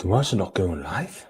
The ones are not going live?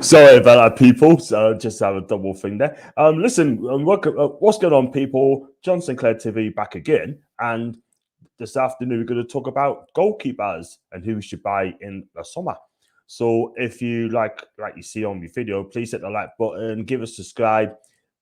Sorry about that, people. So just have a double thing there. Listen, what's going on, people? John Sinclair TV back again, and this afternoon we're going to talk about goalkeepers and who we should buy in the summer. So if you like you see on the video, please hit the like button, give us a subscribe,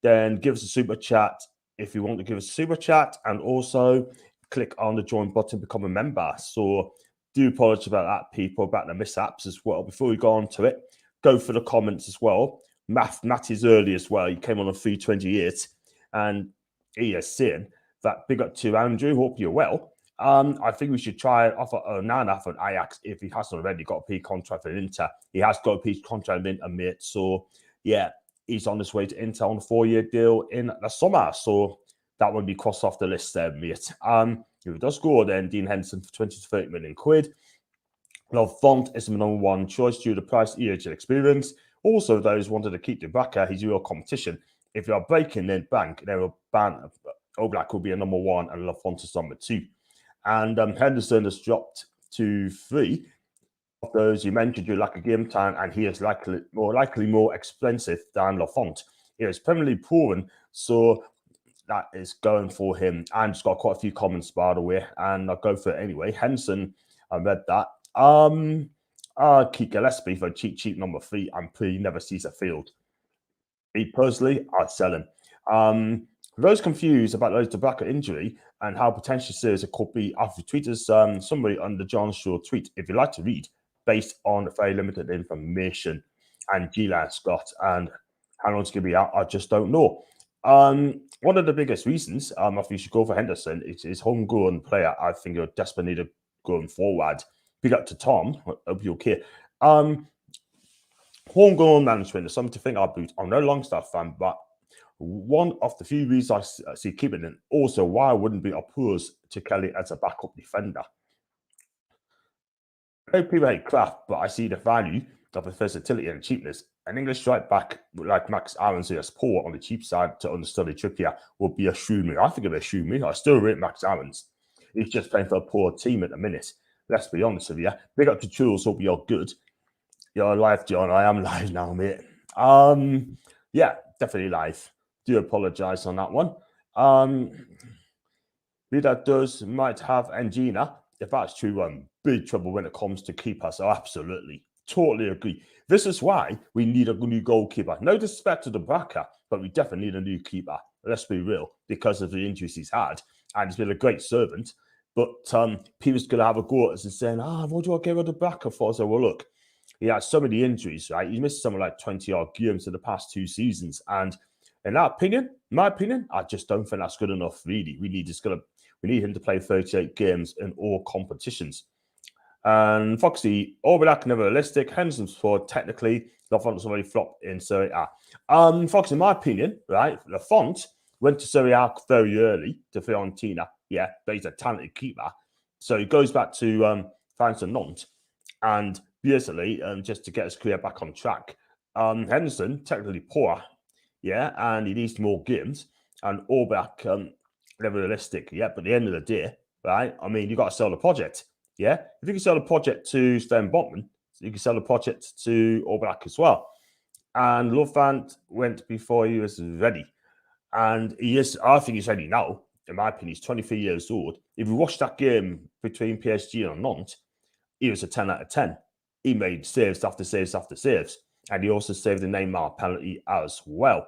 then give us a super chat if you want to give us a super chat, and also click on the join button, become a member. So do apologize about that, people, about the mishaps as well. Before we go on to it, go for the comments as well. Matt is early as well. He came on 3:28, and he is saying that big up to Andrew. Hope you're well. I think we should try offer Nana for Ajax if he hasn't already got a P contract for Inter. He has got a P contract with Inter, mate. So yeah, he's on his way to Inter on a 4-year deal in the summer. So that would be crossed off the list there, mate. If it does go, then Dean Henderson for 20 to 30 million quid. Lafont is the number one choice due to price, age, and experience. Also, those wanted to keep Dubravka, he's real competition. If you are breaking then bank, then Oblak will be a number one and Lafont is number two. And Henderson has dropped to 3 of those you mentioned. You lack a game time, and he is likely more expensive than Lafont. He is permanently proven, so that is going for him. And just got quite a few comments, by the way, and I'll go for it anyway. Henderson, I read that. Keep Gillespie for cheap number 3, and he never sees a field. Me personally, I'd sell him. For those confused about those Dubravka injury and how potentially serious it could be, I've retweeted somebody under John Shaw tweet, if you'd like to read, based on very limited information, and Gilan Scott, and how long it's going to be out, I just don't know. One of the biggest reasons if you should go for Henderson is his homegrown player. I think you're desperately needed going forward. Big up to Tom. Hope you're okay. Homegrown management is something to think about. I'm no Longstaff fan, but one of the few reasons I see keeping it. Also, why I wouldn't be opposed to Kelly as a backup defender. I know people hate Kraft, but I see the value of the versatility and cheapness. An English right back like Max Aarons, who has poor on the cheap side to understudy Trippier, would be a shrewd move. I think it'd be a shrewd move. I still rate Max Aarons. He's just playing for a poor team at the minute. Let's be honest with you. Big up to Jules. Hope you're good. You're live, John. I am live now, mate. Yeah, definitely live. Do apologize on that one. Vida might have Angina. If that's true, big trouble when it comes to keepers. So absolutely. Totally agree. This is why we need a new goalkeeper. No disrespect to Dubravka, but we definitely need a new keeper. Let's be real, because of the injuries he's had. And he's been a great servant. But people's going to have a go at us and saying, what do I get rid of Dubravka for? So, well, look, he has so many injuries, right? He's missed something like 20-odd games in the past 2 seasons. And in my opinion, I just don't think that's good enough, really. We need him to play 38 games in all competitions. And Foxy, Oblak never realistic. Henderson's for technically. Lafont's already flopped in Serie A. Foxy, in my opinion, right, Lafont went to Serie A very early to Fiorentina. Yeah, but he's a talented keeper. So he goes back to France and Nantes. And basically, just to get his career back on track. Henderson, technically poor. Yeah, and he needs more games. And Oblak, never realistic. Yeah, but at the end of the day, right? I mean, you got to sell the project. Yeah. If you can sell the project to Sven Botman, you can sell the project to Oblak as well. And Lafont went before he was ready. And he is, I think he's ready now. In my opinion, he's 23 years old. If you watch that game between PSG and Nantes, he was a 10 out of 10. He made saves after saves after saves. And he also saved the Neymar penalty as well.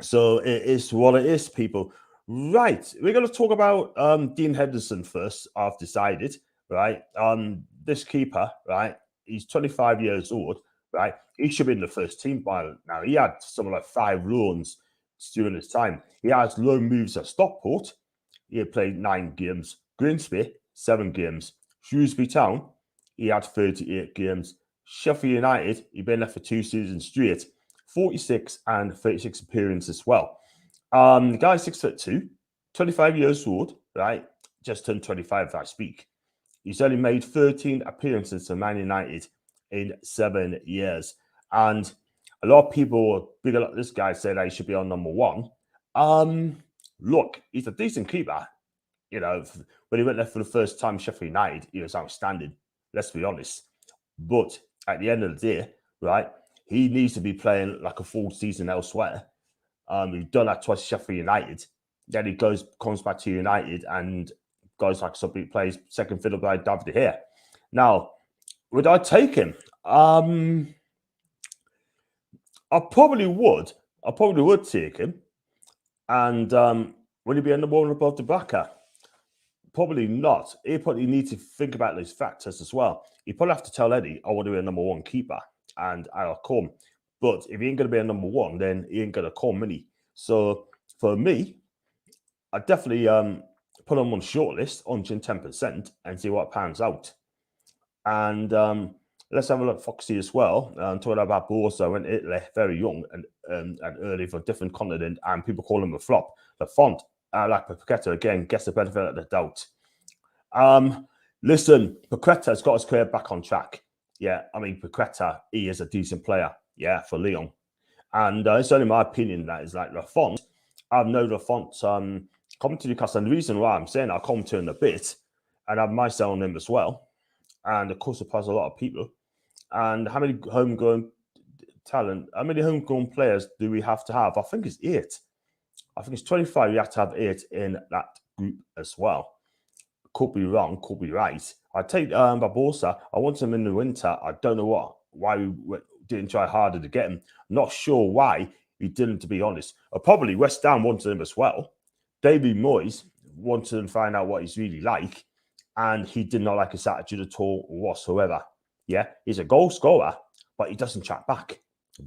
So it is what it is, people. Right. We're going to talk about Dean Henderson first, I've decided, right? This keeper, right? He's 25 years old, right? He should be in the first team by now. He had something like 5 loans during his time. He has loan moves at Stockport. He had played 9 games. Grimsby, 7 games. Shrewsbury Town, he had 38 games. Sheffield United, he'd been there for 2 seasons straight. 46 and 36 appearances as well. The guy's 6'2", 25 years old, right? Just turned 25 as I speak. He's only made 13 appearances for Man United in 7 years. And a lot of people, bigger like this guy, said he should be on number 1. Look, he's a decent keeper. You know, when he went there for the first time, Sheffield United, he was outstanding. Let's be honest. But at the end of the day, right, he needs to be playing like a full season elsewhere. He's done that twice at Sheffield United. Then he comes back to United and goes like somebody plays second fiddle by David De Gea. Now, would I take him? I probably would. I probably would take him. And would he be number 1 above Dubravka? Probably not. He probably need to think about those factors as well. He probably have to tell Eddie, I want to be a number 1 keeper and I'll come. But if he ain't going to be a number 1, then he ain't going to come, mini. So for me, I definitely put him on shortlist, 110%, and see what pans out. And let's have a look at Foxy as well. Talking about Borsa, went Italy very young and early for a different continent, and people call him a flop. Lafont, like Paqueta, again, gets the benefit of the doubt. Listen, Paqueta's got his career back on track. Yeah, I mean, Paqueta, he is a decent player, yeah, for Lyon. And it's only my opinion that is like Lafont. I've known Lafont coming to Newcastle, and the reason why I'm saying I'll come to in a bit, and have my say on him as well. And of course, it surprised a lot of people. And how many homegrown talent, how many homegrown players do we have to have? I think it's 8. I think it's 25. You have to have 8 in that group as well. Could be wrong, could be right. I take Barbosa. I want him in the winter. I don't know why we didn't try harder to get him. Not sure why he didn't, to be honest. Probably West Ham wanted him as well. David Moyes wanted to find out what he's really like, and he did not like his attitude at all whatsoever. Yeah, he's a goal scorer, but he doesn't chat back.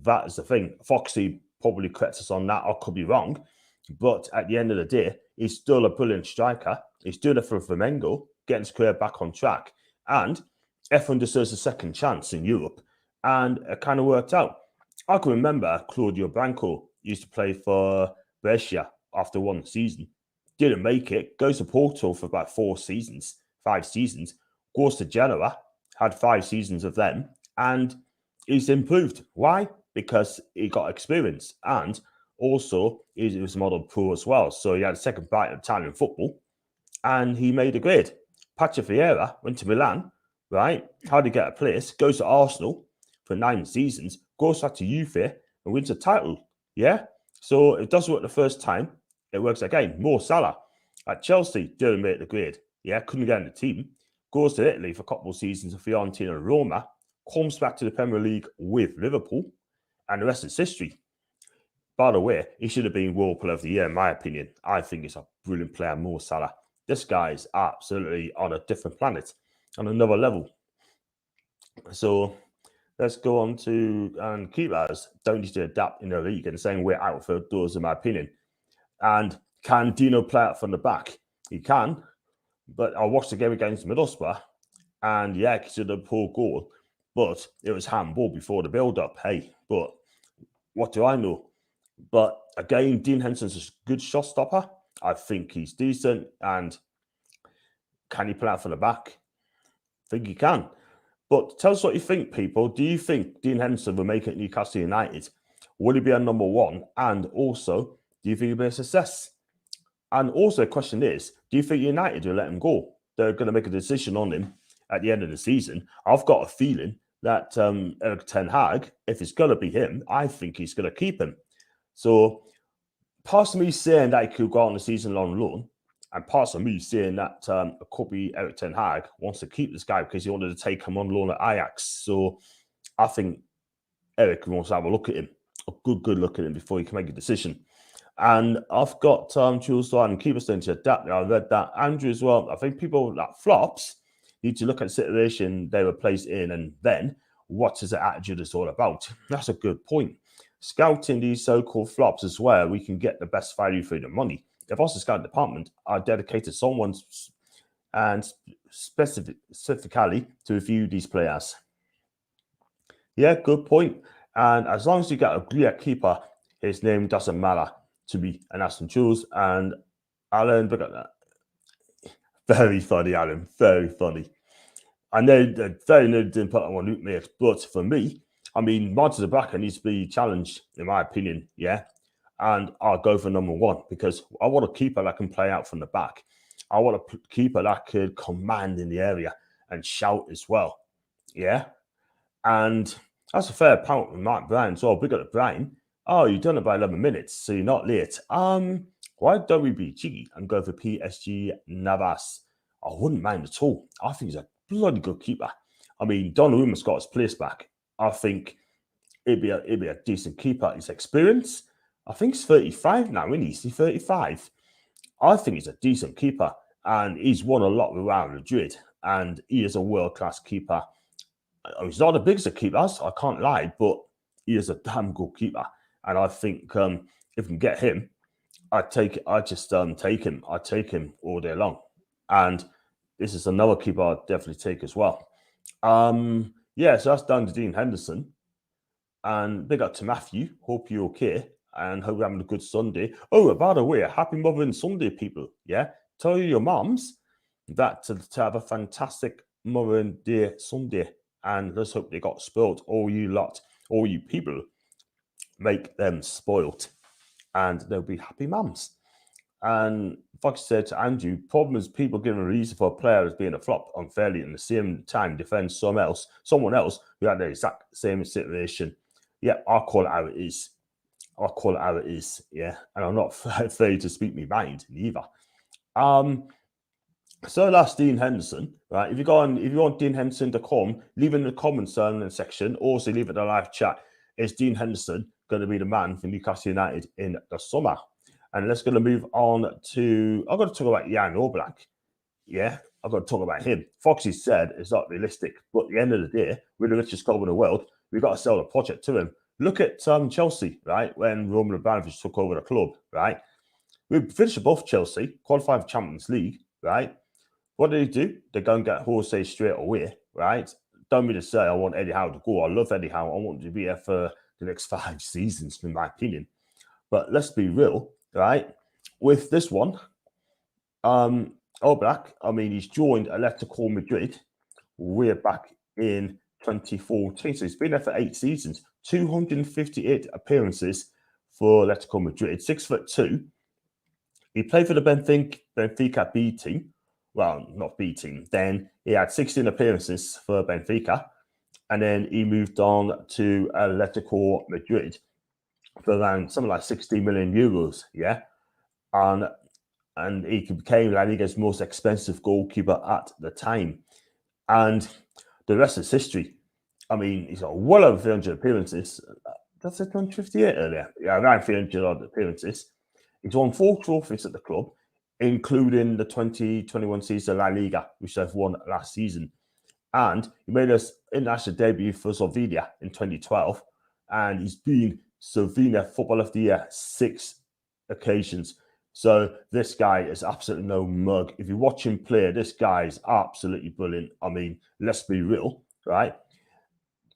That is the thing. Foxy probably corrects us on that. I could be wrong. But at the end of the day, he's still a brilliant striker. He's doing it for Flamengo, getting his career back on track. And everyone deserves a second chance in Europe. And it kind of worked out. I can remember Claudio Branco used to play for Brescia after 1 season. Didn't make it. Goes to Porto for about 5 seasons. Goes to Genoa. Had 5 seasons of them. And he's improved. Why? Because he got experience. And also, he was model pro as well. So he had a second bite of Italian football. And he made a grade. Patrick Vieira went to Milan, right? How did he get a place? Goes to Arsenal for 9 seasons. Goes back to Juve and wins a title. Yeah? So it does work the first time. It works again. More Salah. At Chelsea, didn't make the grade. Yeah, couldn't get in the team. Goes to Italy for a couple of seasons of Fiorentina and Roma. Comes back to the Premier League with Liverpool. And the rest is history. By the way, he should have been World Player of the Year, in my opinion. I think he's a brilliant player, Mo Salah. This guy is absolutely on a different planet, on another level. So let's go on to keepers. Don't need to adapt in the league in the same way outfield does, in my opinion. And can Dino play out from the back? He can, but I watched the game against Middlesbrough, and yeah, considered a poor goal, but it was handball before the build-up. Hey, but what do I know? But again, Dean Henderson's a good shot stopper. I think he's decent. And can he play out from the back? I think he can. But tell us what you think, people. Do you think Dean Henderson will make it Newcastle United? Will he be a number 1? And also, do you think he'll be a success? And also, the question is, do you think United will let him go? They're going to make a decision on him at the end of the season. I've got a feeling that Eric Ten Hag, if it's going to be him, I think he's going to keep him. So, parts of me saying that he could go on a season-long loan, and parts of me saying that it could be Eric Ten Hag wants to keep this guy because he wanted to take him on loan at Ajax. So, I think Eric wants to have a look at him, a good look at him before he can make a decision. And I've got Jules and Keeper saying to adapt. I read that. Andrew as well. I think people that flops need to look at the situation they were placed in and then what is the attitude it's all about. That's a good point. Scouting these so-called flops is where we can get the best value for the money. If us, the scout department, are dedicated someone and specifically to review these players. Yeah, good point. And as long as you get a clear keeper, his name doesn't matter to me. And Aston Jules and Alan, look at that. Very funny, Alan. Very funny. I know that very nearly didn't put on Luke Mears, but for me, I mean, Martin Dubravka needs to be challenged, in my opinion. Yeah. And I'll go for number one because I want a keeper that can play out from the back. I want a keeper that could command in the area and shout as well. Yeah. And that's a fair point with Mark Brown. So big at Brian. Oh, you've done it by 11 minutes, so you're not late. Why don't we be cheeky and go for PSG Navas? I wouldn't mind at all. I think he's a bloody good keeper. I mean, Donnarumma's got his place back. I think it'd be a decent keeper. His experience, I think he's 35 now, isn't he? Is he 35? I think he's a decent keeper, and he's won a lot with Real Madrid, and he is a world-class keeper. He's not the biggest of keepers, I can't lie, but he is a damn good keeper. And I think if we can get him, I'd take him all day long. And this is another keeper I'd definitely take as well. Yeah, so that's down to Dean Henderson. And big up to Matthew. Hope you're okay. And hope you're having a good Sunday. Oh, by the way, happy Mothering Sunday, people. Yeah. Tell your moms that to have a fantastic Mothering Day Sunday. And let's hope they got spoiled. All you lot, all you people, make them spoiled. And they'll be happy mums. And Fox said to Andrew, problem is people giving a reason for a player as being a flop unfairly and at the same time defend someone else who had the exact same situation. Yeah, I'll call it how it is. Yeah. And I'm not afraid to speak my mind neither. So that's Dean Henderson, right? If you want deanhenderson.com, leave it in the comments section. Also, leave it in the live chat. Is Dean Henderson going to be the man for Newcastle United in the summer? And let's going to move on to. I've got to talk about Jan Oblak. Yeah, I've got to talk about him. Foxy said it's not realistic, but at the end of the day, we're the richest club in the world. We've got to sell the project to him. Look at Chelsea, right? When Roman Abramovich took over the club, right? We finished above Chelsea, qualified for Champions League, right? What do? They go and get Jose straight away, right? Don't mean to say I want Eddie Howe to go. I love Eddie Howe. I want him to be here for the next 5 seasons, in my opinion. But let's be real, right? With this one, Oblak, I mean, he's joined Atletico Madrid way back in 2014. So he's been there for 8 seasons, 258 appearances for Atletico Madrid, 6'2". He played for the Benfica B team. Well, not B team. Then he had 16 appearances for Benfica. And then he moved on to Atletico Madrid for around something like 60 million euros. Yeah. And he became La Liga's most expensive goalkeeper at the time. And the rest is history. I mean, he's got well over 300 appearances. That's it, 158 earlier. Yeah, around 300 odd appearances. He's won 4 trophies at the club, including the 2021 season La Liga, which they've won last season. And he made his international debut for Slovenia in 2012. And he's been Slovenia Footballer of the Year 6 occasions. So this guy is absolutely no mug. If you watch him play, this guy is absolutely brilliant. I mean, let's be real, right?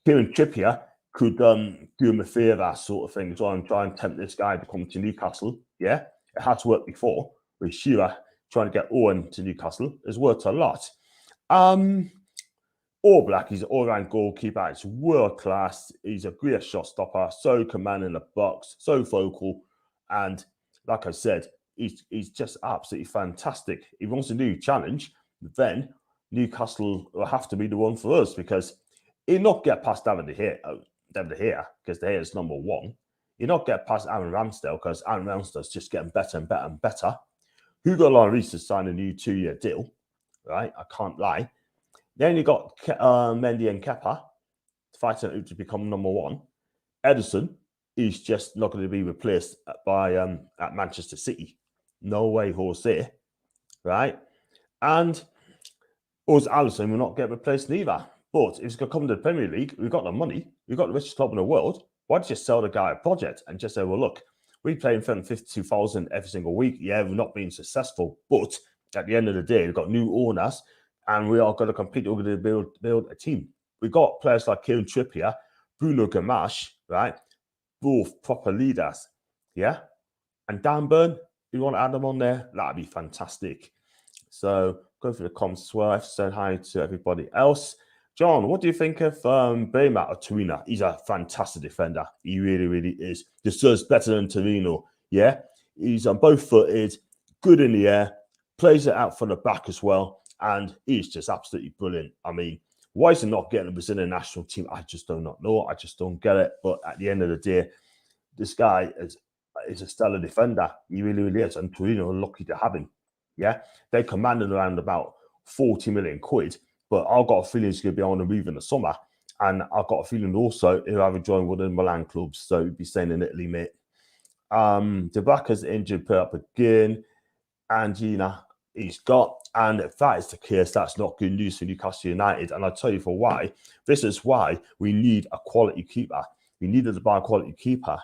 Kieran Trippier could do him a favour, sort of thing, try and tempt this guy to come to Newcastle. Yeah, it has worked before with Shearer trying to get Owen to Newcastle. It's worked a lot. Oblak, he's an all-round goalkeeper. He's world class. He's a great shot stopper. So commanding the box, so vocal, and like I said, he's just absolutely fantastic. If he wants a new challenge, then Newcastle will have to be the one for us because he'll not get past David De Gea because De Gea is number one. He'll not get past Aaron Ramsdale because Aaron Ramsdale's just getting better and better and better. Hugo Lloris has signed a new 2-year deal, right? I can't lie. Then you got Mendy and Kepa fighting to become number one. Ederson is just not going to be replaced by at Manchester City. No way, Jose, right? And us Alisson will not get replaced neither. But if it's going to come to the Premier League, we've got the money, we've got the richest club in the world. Why don't you sell the guy a project and just say, well, look, we play in front of 52,000 every single week. Yeah, we're not being successful, but at the end of the day, we've got new owners and we are going to compete. We're going to build a team. We've got players like Kieran Trippier, Bruno Gamache, right? Both proper leaders, yeah? And Dan Burn, you want to add them on there? That'd be fantastic. So go for the comments as well. I've said hi to everybody else. John, what do you think of Baymat or Torino? He's a fantastic defender. He really, really is. Deserves better than Torino. Yeah, he's on both footed, good in the air, plays it out from the back as well, and he's just absolutely brilliant. I mean, why is he not getting a Brazilian national team? I just do not know. I just don't get it. But at the end of the day, this guy is a stellar defender. He really, really is. And Torino are lucky to have him. Yeah, they commanded around about 40 million quid. But I've got a feeling he's going to be on the move in the summer. And I've got a feeling also he'll have a join one of the Milan clubs. So he'll be staying in Italy, mate. Dubravka's injured, put up again. Angina, he's got. And if that is the case, that's not good news for Newcastle United. And I'll tell you for why. This is why we need a quality keeper. We needed to buy a quality keeper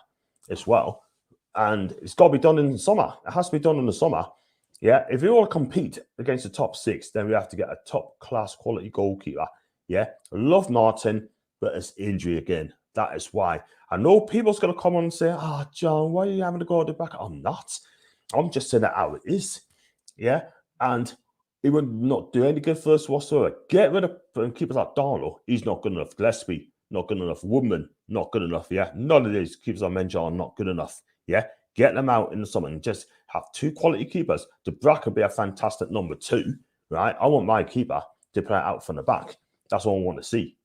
as well. And it's got to be done in the summer. It has to be done in the summer. Yeah, if we want to compete against the top six, then we have to get a top-class quality goalkeeper. Yeah, I love Martin, but it's injury again. That is why. I know people's going to come on and say, John, why are you having to go to the back? I'm not. I'm just saying that how it is. Yeah, and he would not do any good for us whatsoever. Get rid of keepers like Darlow. He's not good enough. Gillespie, not good enough. Woodman, not good enough. Yeah, none of these keepers I mentioned are not good enough. Yeah, get them out in the summer and just have two quality keepers. Dubravka would be a fantastic number 2, right? I want my keeper to play out from the back. That's what I want to see.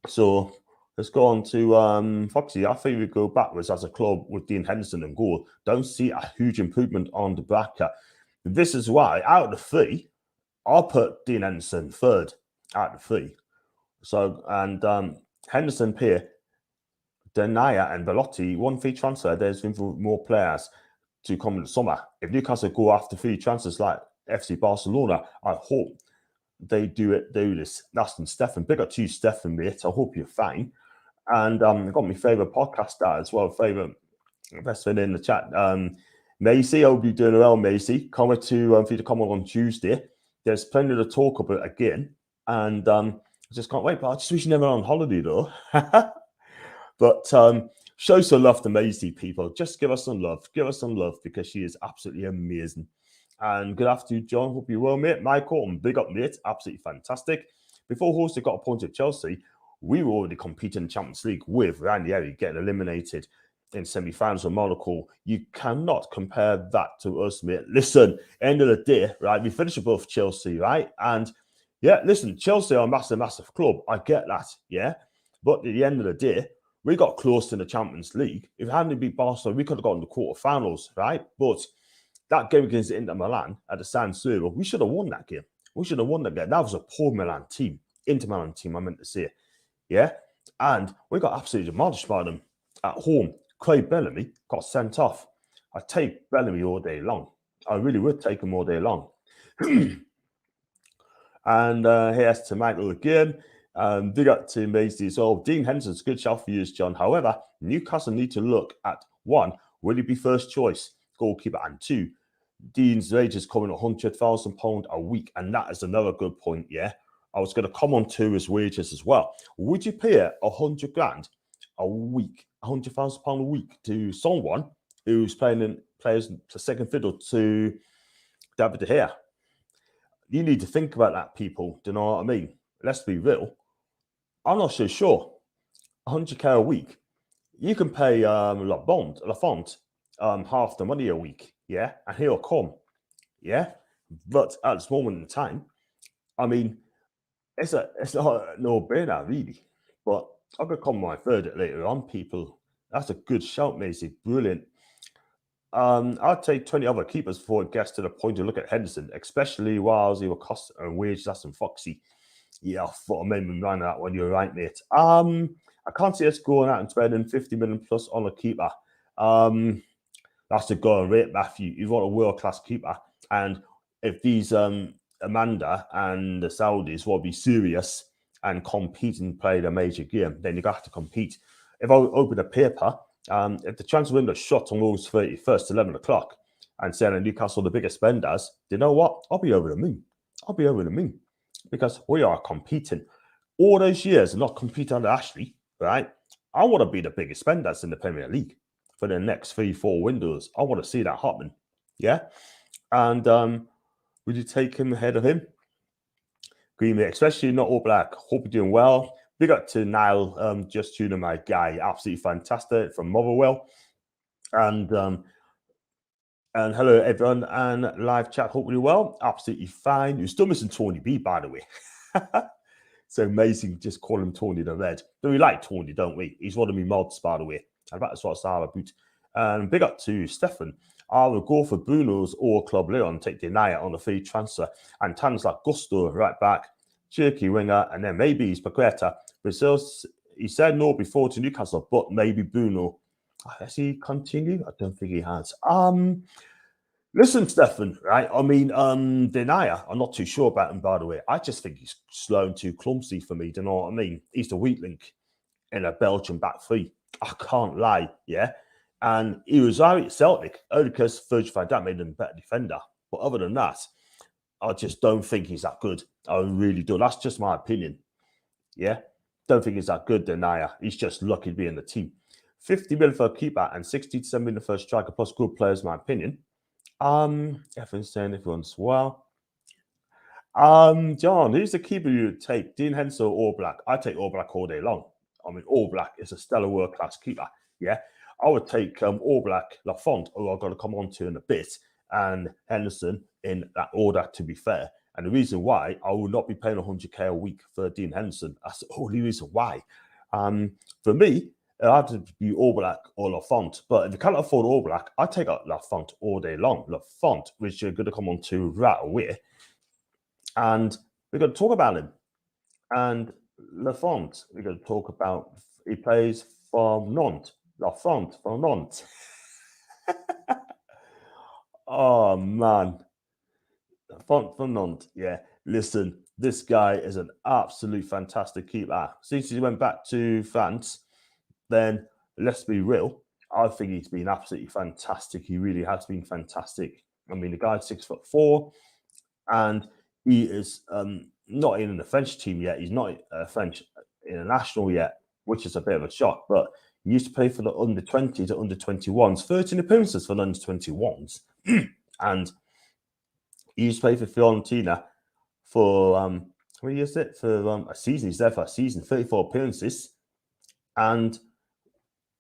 So let's go on to Foxy. I think we go backwards as a club with Dean Henderson in goal. Don't see a huge improvement on Dubravka. This is why, out of the 3, I'll put Dean Henderson third out of the 3. So, and Henderson, Peer, Denaya and Belotti, one free transfer. There's room for more players to come in the summer. If Newcastle go after free transfers like FC Barcelona, I hope they do this. That's from Stefan. Big up to you, Stefan, mate. I hope you're fine. And I've got my favourite podcaster as well, favourite best friend in the chat. Macy, I hope you're doing well, Macy. Can't wait for you to come on Tuesday. There's plenty to talk about again. And I just can't wait. But I just wish you never on holiday, though. But show some love to Maisie, people. Just give us some love. Give us some love because she is absolutely amazing. And good afternoon, John. Hope you're well, mate. Michael, and big up, mate. Absolutely fantastic. Before Horsley got appointed Chelsea, we were already competing in the Champions League with Ranieri getting eliminated in semi-finals of Monaco. You cannot compare that to us, mate. Listen, end of the day, right? We finished above Chelsea, right? And yeah, listen, Chelsea are a massive, massive club. I get that, yeah. But at the end of the day, we got close to the Champions League. If it hadn't beat Barcelona, we could have gotten the quarterfinals, right? But that game against Inter Milan at the San Siro, we should have won that game. We should have won that game. That was a poor Milan team. Inter Milan team, I meant to say. Yeah? And we got absolutely demolished by them at home. Craig Bellamy got sent off. I take Bellamy all day long. I really would take him all day long. And here's to Michael again. Big up to Macy. So Dean Henderson's a good shout for you, John. However, Newcastle need to look at 1, will he be first choice goalkeeper? And 2, Dean's wages coming £100,000 a week. And that is another good point, yeah. I was going to come on to his wages as well. Would you pay 100 grand a week, £100,000 a week to someone who's plays the second fiddle to David De Gea? You need to think about that, people. Do you know what I mean? Let's be real. I'm not so sure. 100k a week. You can pay Lafont half the money a week. yeah, and he'll come, yeah. But at this moment in time, I mean, it's not a no-brainer, really. But I could come my verdict later on, people. That's a good shout, Maisie. Brilliant. I'd take 20 other keepers before it gets to the point to look at Henderson, especially while he was cost and wage less than Foxy. Yeah, I thought I made me run that one. You're right, mate. I can't see us going out and spending 50 million plus on a keeper. That's the going rate, Matthew. You want a world class keeper, and if these Amanda and the Saudis will be serious and compete and play the major game, then you got to compete. If I open a paper, if the transfer window shut on August 31st, 11 o'clock, and saying Newcastle the biggest spenders, you know what? I'll be over the moon. I'll be over the moon because we are competing. All those years, not competing under Ashley, right? I want to be the biggest spenders in the Premier League for the next 3-4 windows. I want to see that happen. Yeah. And would you take him ahead of him? Green mate, especially not Oblak. Hope you're doing well. Big up to Niall, just tuning my guy. Absolutely fantastic from Motherwell. And hello everyone and live chat. Hope you're well. Absolutely fine. You're still missing Tony B, by the way. So amazing. Just call him Tony the Red. But we like Tony, don't we? He's one of my mods, by the way. And that's what Salah boot. And big up to Stefan. I will go for Bruno's or Club Leon, take Denier on the free transfer. And Tans like Gusto right back, Cherky winger, and then maybe he's Paqueta. Brazil, he said no before to Newcastle, but maybe Bruno. Has he continued? I don't think he has. Listen, Stefan, right? I mean, Denier, I'm not too sure about him, by the way. I just think he's slow and too clumsy for me. Do you know what I mean? He's the weak link in a Belgian back three. I can't lie, yeah? And he was out at Celtic, only because Virgil van Dijk made him a better defender. But other than that, I just don't think he's that good. I really do. That's just my opinion. Yeah? Don't think he's that good, Denier. He's just lucky to be in the team. 50 million for a keeper and 60 to 70 million for a striker plus good players, my opinion. Everyone's saying everyone's well. John, who's the keeper you would take? Dean Henderson or Oblak? I take Oblak all day long. I mean, Oblak is a stellar world-class keeper. Yeah, I would take Oblak, Lafont, who I've got to come on to in a bit, and Henderson in that order, to be fair. And the reason why I will not be paying 100k a week for Dean Henderson, that's the only reason why. For me, it had to be Oblak or Lafont. But if you can't afford Oblak, I take out Lafont all day long. Lafont, which you're going to come on to right away. And we're going to talk about him. And Lafont, we're going to talk about, he plays for Nantes. Lafont for Nantes. Oh, man. Lafont for Nantes, yeah. Listen, this guy is an absolute fantastic keeper. Since he went back to France, then let's be real. I think he's been absolutely fantastic. He really has been fantastic. I mean, the guy's 6'4", and he is not in the French team yet. He's not a French international yet, which is a bit of a shock. But he used to play for the under 20s to under 21s, 13 appearances for the under 21s, and he used to play for Fiorentina for how many years is it? For a season. He's there for a season, 34 appearances, and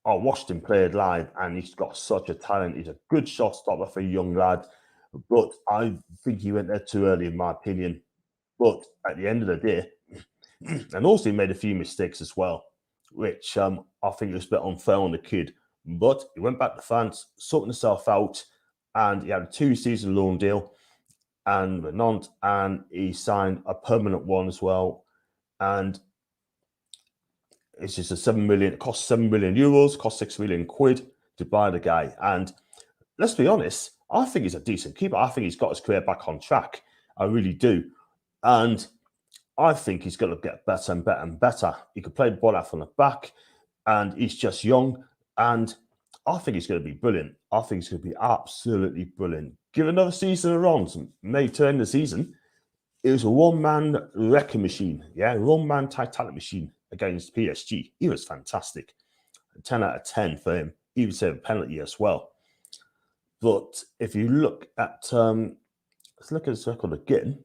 I watched him play it live, and he's got such a talent. He's a good shot stopper for a young lad, but I think he went there too early, in my opinion. But at the end of the day, and also he made a few mistakes as well, which I think was a bit unfair on the kid. But he went back to France, sorted himself out, and he had a 2-season loan deal and with Nantes, and he signed a permanent one as well. And it's just it cost 7 million euros, cost 6 million quid to buy the guy. And let's be honest, I think he's a decent keeper. I think he's got his career back on track. I really do. And I think he's going to get better and better and better. He can play the ball out from the back, and he's just young. And I think he's going to be brilliant. I think he's going to be absolutely brilliant. Give another season of runs, maybe to end the season. It was a one-man wrecking machine. Yeah, one-man Titanic machine against PSG. He was fantastic. 10 out of 10 for him. He even saved a penalty as well. But if you look at, let's look at his record again.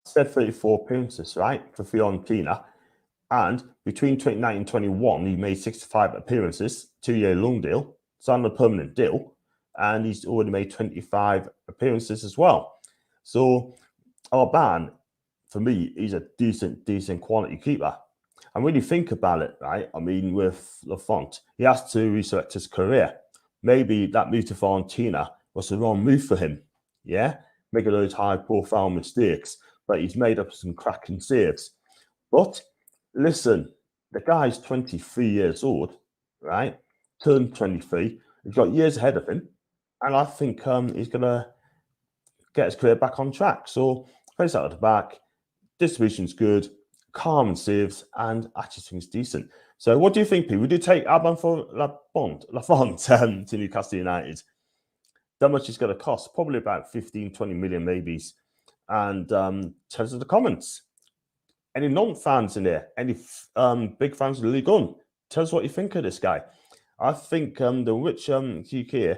Said 34 appearances, right, for Fiorentina. And between 2019 and 21, he made 65 appearances, 2-year loan deal. signed a permanent deal, and he's already made 25 appearances as well. So Alban, for me, he's a decent quality keeper. And when you think about it, right, I mean, with Lafont, he has to resurrect his career. Maybe that move to Fiorentina was the wrong move for him. Yeah, making those high-profile mistakes, but he's made up some cracking saves. But listen, the guy's 23 years old, right? Turned 23. He's got years ahead of him, and I think he's gonna get his career back on track. So face out of the back, distribution's good, calm and saves, and I just think it's decent. So what do you think, Pete? Would you take Alban for Lafont to Newcastle United? How much it's going to cost? Probably about 15, 20 million maybes. And tell us in the comments. Any non-fans in there? Any big fans of the League One? Tell us what you think of this guy. I think the rich UK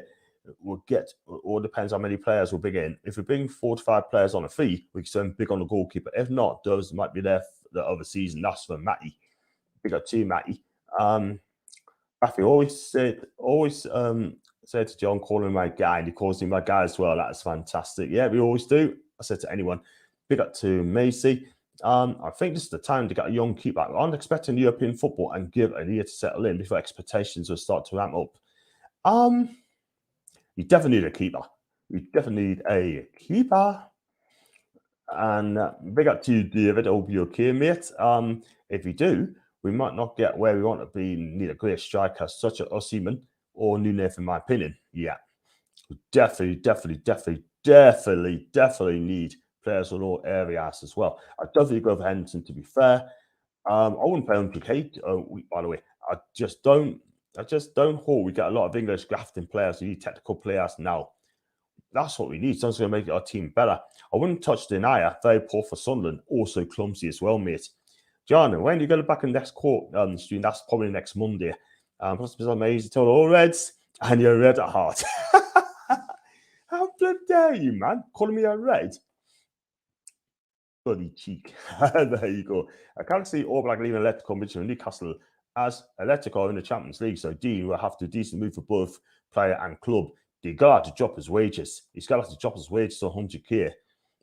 will get, or depends how many players we'll bring in. If we bring 4 to 5 players on a fee, we can spend big on the goalkeeper. If not, those might be there for the other season. That's for Matty. Big up to you, Matty. Matthew always said to John, call him my guy, and he calls him my guy as well. That's fantastic. Yeah, we always do. I said to anyone, big up to Macy. I think this is the time to get a young keeper. I'm expecting European football and give a year to settle in before expectations will start to ramp up. You definitely need a keeper. You definitely need a keeper. And big up to you, David. I hope you're okay, mate. If you do, we might not get where we want to be. Need a great striker such as Osimhen or Nunez, in my opinion. Yeah, we definitely need players in all areas as well. I definitely go for Henderson, to be fair. I wouldn't play 100k. By the way, I just don't hold. We get a lot of English grafting players. We need technical players now. That's what we need. Someone's going to make our team better. I wouldn't touch Denier. Very poor for Sunderland. Also clumsy as well, mate. John, when you go back in next court stream, that's probably next Monday. Plus, it's amazing. Tell all Reds, and you're red at heart. How bloody dare you, man? Calling me a red? Bloody cheek. There you go. I can't see Oblak leaving Atletico Madrid and Newcastle as Atletico in the Champions League. So Dean will have to decent move for both player and club. They got to drop his wages. He's got to drop his wages to 100k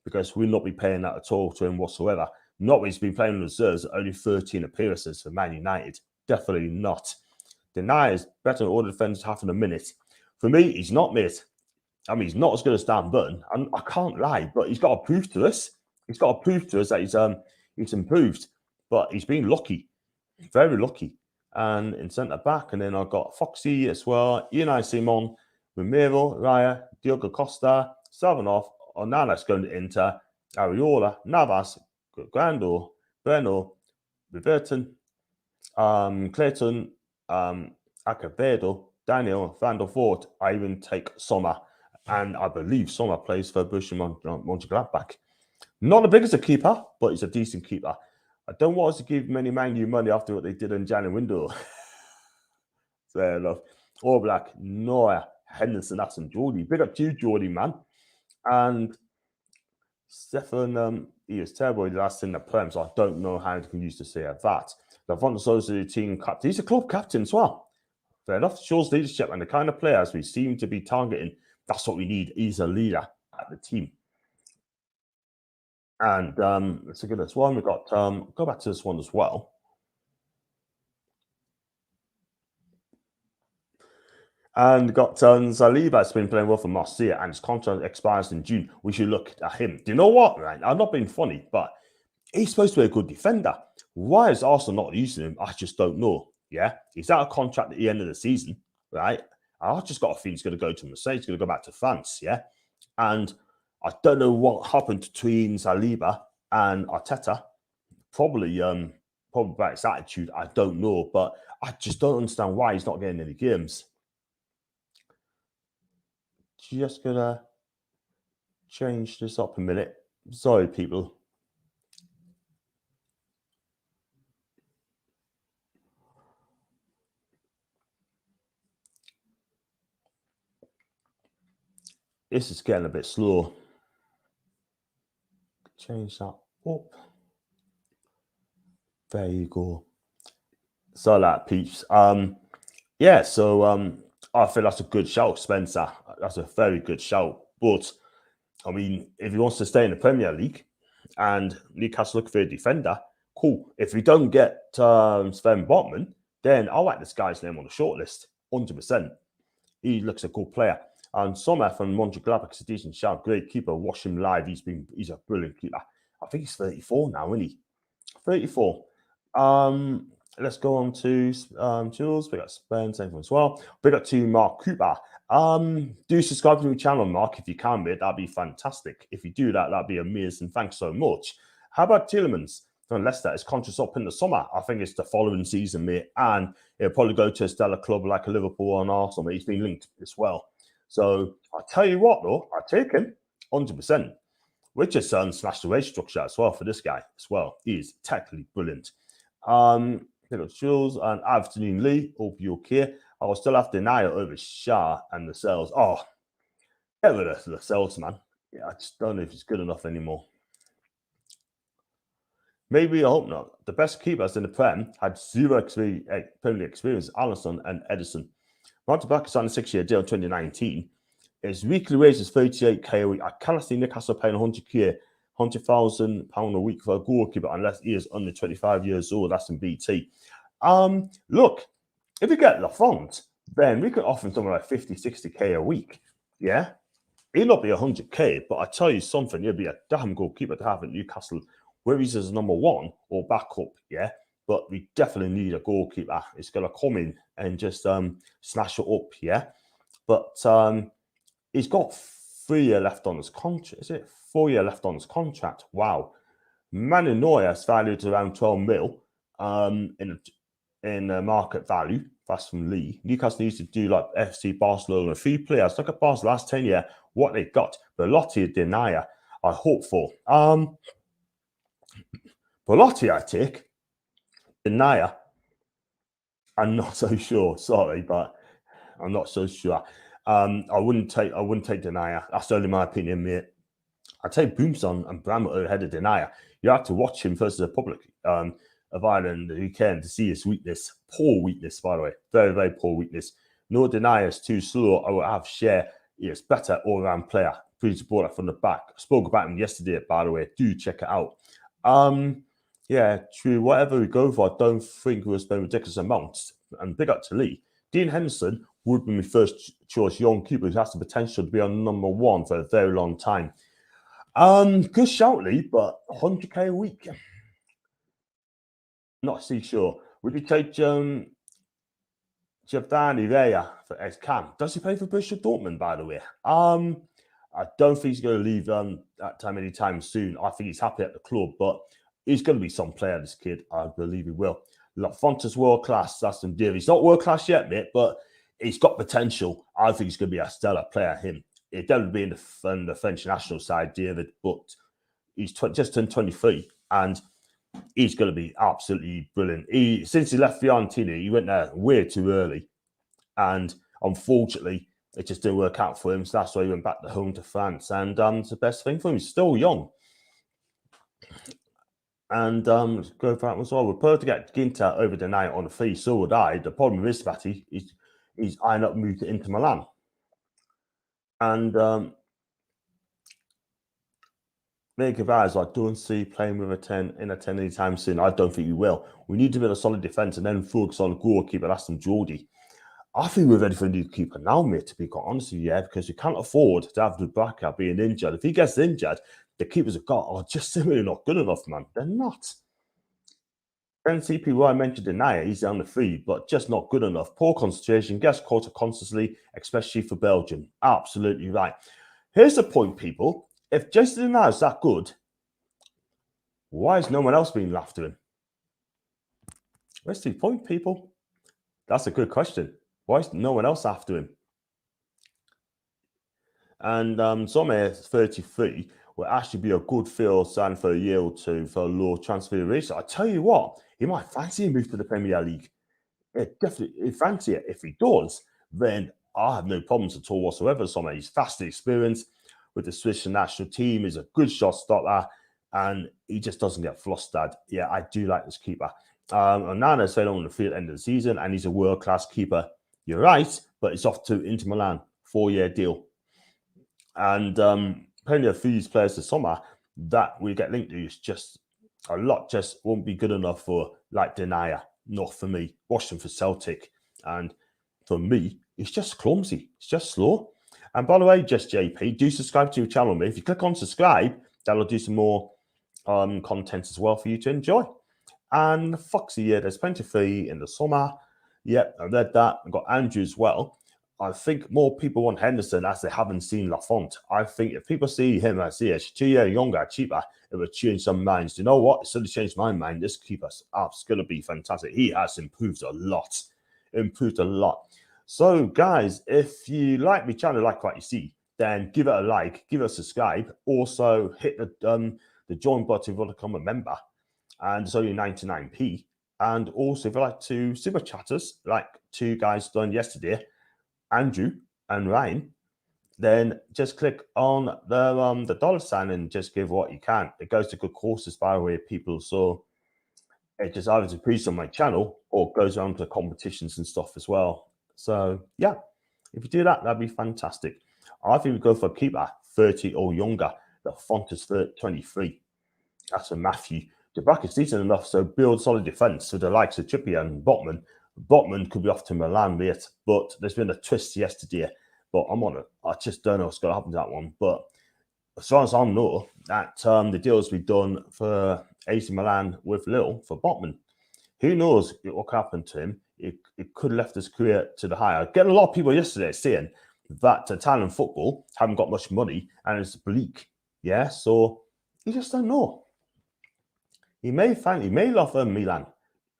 because we'll not be paying that at all to him whatsoever. Not when he's been playing in reserves, only 13 appearances for Man United. Definitely not. Denier is better than all the defenders half in a minute. For me, he's not, mate. I mean, he's not as good as Dan Burton. I can't lie, but he's got to prove to us. He's got to prove to us that he's improved. But he's been lucky, very lucky. And in centre back, and then I've got Foxy as well, Unai Simon, Romero, Raya, Diogo Costa, Savinov, Onana's going to Inter, Ariola, Navas, Grando, Breno, Riverton, Clayton, Acevedo, Daniel, Van der Voort. I even take Sommer, and I believe Sommer plays for Borussia Mönchengladbach. Not the biggest keeper, but he's a decent keeper. I don't want us to give many Man U money after what they did in January window. Fair enough. Oblak, Noah, Henderson, that's and Geordie. Big up to you, Geordie, man. And Stefan, he was terrible the last in the Prem, so I don't know how he can use to say that. Lafont is the team captain. He's a club captain as well. Fair enough. Shows leadership and the kind of players we seem to be targeting. That's what we need. He's a leader at the team. And let's look at this one. We've got, go back to this one as well. And got Saliba has been playing well for Marseille, and his contract expires in June. We should look at him. Do you know what, right? I'm not being funny, but he's supposed to be a good defender. Why is Arsenal not using him? I just don't know. Yeah, he's out of contract at the end of the season, right? I just got a feeling he's going to go to Marseille. He's going to go back to France, yeah. And I don't know what happened between Saliba and Arteta. Probably about his attitude. I don't know, but I just don't understand why he's not getting any games. Just gonna change this up a minute. Sorry, people. This is getting a bit slow. Change that up. There you go. So that peeps. Yeah, so I feel that's a good shout, Spencer. That's a very good shout. But I mean, if he wants to stay in the Premier League and Newcastle look for a defender, cool. If we don't get Sven Botman, then I'll write this guy's name on the shortlist, 100%. He looks a good player. And Sommer from Mönchengladbach is a decent shout. Great keeper. Watch him live. He's a brilliant keeper. I think he's 34 now, isn't he? 34. Let's go on to Jules. We got Spence as well. We got to Mark Cooper. Do subscribe to the channel, Mark, if you can, mate. That'd be fantastic. If you do that, that'd be amazing. Thanks so much. How about Tielemans from Leicester? Is contract up in the summer? I think it's the following season, mate. And he'll probably go to a stellar club like a Liverpool or an Arsenal. He's been linked as well. So I'll tell you what, though, I take him 100%. Richardson smashed the race structure as well for this guy as well. He is technically brilliant. Jules and Afternoon Lee, hope you're okay. I will still have to deny it over Shah and the Cells. Oh, get rid of the Cells, man. Yeah, I just don't know if it's good enough anymore. Maybe, I hope not. The best keepers in the Prem had zero Premier League experience, Alisson and Edison. Martin Dubravka signed a 6-year deal in 2019. His weekly wage is 38k a week. I cannot see Newcastle paying 100,000 pound a week for a goalkeeper unless he is under 25 years old. That's in BT. Look, if we get Lafont, then we could offer him something like 50, 60k a week. Yeah, he'll not be 100k, but I tell you something, he'll be a damn goalkeeper to have at Newcastle, whether he's as number one or backup. Yeah, but we definitely need a goalkeeper. It's gonna come in and just smash it up. Yeah, but he's got 3 years left on his contract. Is it 4 years left on his contract? Wow. Manu Neuer is valued around 12 mil in market value. That's from Lee. Newcastle needs to do like FC Barcelona. 3 players. Look at Barcelona last 10 years, what they got. Belotti, Denier, I hope for. Belotti, I take. Denier, I'm not so sure. Sorry, but I'm not so sure. I wouldn't take Denier. That's only my opinion, mate. I'd take Boomson and Bramwell ahead of Denier. You have to watch him versus the public of Ireland the weekend to see his weakness. Poor weakness, by the way. Very, very poor weakness. No Denier is too slow. I will have share. He is better all-round player. Please support that from the back. I spoke about him yesterday, by the way. Do check it out. Yeah, true. Whatever we go for, I don't think we'll spend ridiculous amounts. And big up to Lee. Dean Henderson would be my first choice young keeper who has the potential to be on number one for a very long time. Good shout, Lee, but 100k a week. Not so sure. Would you take Giovanni Rea for ex-Cam? Does he play for Borussia Dortmund, by the way? I don't think he's going to leave that time anytime soon. I think he's happy at the club, but he's going to be some player, this kid. I believe he will. Lafont is world class. That's some deal. He's not world class yet, mate, but he's got potential. I think he's going to be a stellar player, him. He'd definitely be in the French national side, David, but he's just turned 23 and he's going to be absolutely brilliant. Since he left Fiorentina, he went there way too early. And unfortunately, it just didn't work out for him. So that's why he went back home to France. And it's the best thing for him. He's still young. And let's go for that as well. We're prepared to get Ginter over the night on a fee. So would I. The problem is, Batty, he's eyeing up move to Inter Milan. And Make of ours, I don't see playing with a 10 in a 10 anytime soon. I don't think we will. We need to build a solid defence and then focus on goalkeeper. That's some Geordie. I think we're ready for a new keeper now, mate, to be quite honest with you, yeah, because we can't afford to have Dubravka being injured. If he gets injured, the keepers have got are just simply not good enough, man. They're not. NCP, I mentioned Denier, he's on the free, but just not good enough. Poor concentration, gets caught constantly, especially for Belgium. Absolutely right. Here's the point, people. If Jason Denier is that good, why is no one else being after him? Where's the point, people? That's a good question. Why is no one else after him? And Sommer, 33, will actually be a good field sign for a year or two for a low transfer ratio. I tell you what, he might fancy a move to the Premier League. Yeah, definitely fancy it. If he does, then I have no problems at all whatsoever. Sommer, he's vastly experienced with the Swiss national team. He's a good shot stopper, and he just doesn't get flustered. Yeah, I do like this keeper. Onana said on the field at the end of the season, and he's a world-class keeper You're right, but it's off to Inter Milan, 4-year deal. And plenty of these players this summer that we get linked to is just a lot, just won't be good enough for like Denier, not for me. Washington for Celtic. And for me, it's just clumsy. It's just slow. And by the way, just JP, do subscribe to your channel. If you click on subscribe, that'll do some more content as well for you to enjoy. And Foxy, yeah, there's plenty free in the summer. Yep, I read that. I've got Andrew as well. I think more people want Henderson as they haven't seen Lafont. I think if people see him as 2 years younger, cheaper, it would change some minds. You know what? It suddenly changed my mind. This keeper's going to be fantastic. He has improved a lot. So, guys, if you like my channel, like what you see, then give it a like, give it a subscribe. Also, hit the join button if you want to become a member. And it's only 99p. And also, if you like to super chatters, like 2 guys done yesterday, Andrew and Ryan, then just click on the $sign and just give what you can. It goes to good causes, by the way, people. So it just either appears on my channel or goes around to competitions and stuff as well. So yeah, if you do that, that'd be fantastic. I think we go for a keeper 30 or younger. The font is 23. That's a Matthew. Dubravka is decent enough, so build solid defence with the likes of Trippier and Botman. Botman could be off to Milan late, but there's been a twist yesterday. But I just don't know what's going to happen to that one. But as far as I know, that the deals we've done for AC Milan with Lille for Botman, who knows what could happen to him? It could have left his career to the higher. Getting a lot of people yesterday saying that Italian football haven't got much money and it's bleak. Yeah, so you just don't know. He may love Milan.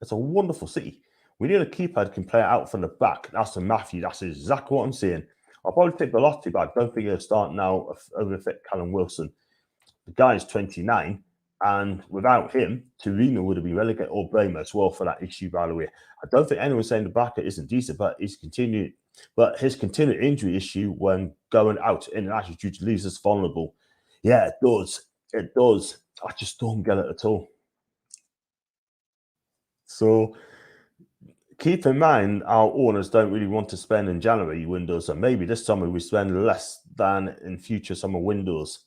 It's a wonderful city. We need a keeper that can play it out from the back. That's a Matthew. That's exactly what I'm saying. I'll probably take Belotti, but I don't think he'll start now over Callum Wilson. The guy is 29, and without him, Torino would have been relegated or Bremer as well for that issue, by the way. I don't think anyone's saying Dubravka isn't decent, but his continued injury issue when going out in an attitude leaves us vulnerable. Yeah, it does. It does. I just don't get it at all. So keep in mind, our owners don't really want to spend in January windows, and maybe this summer we spend less than in future summer windows.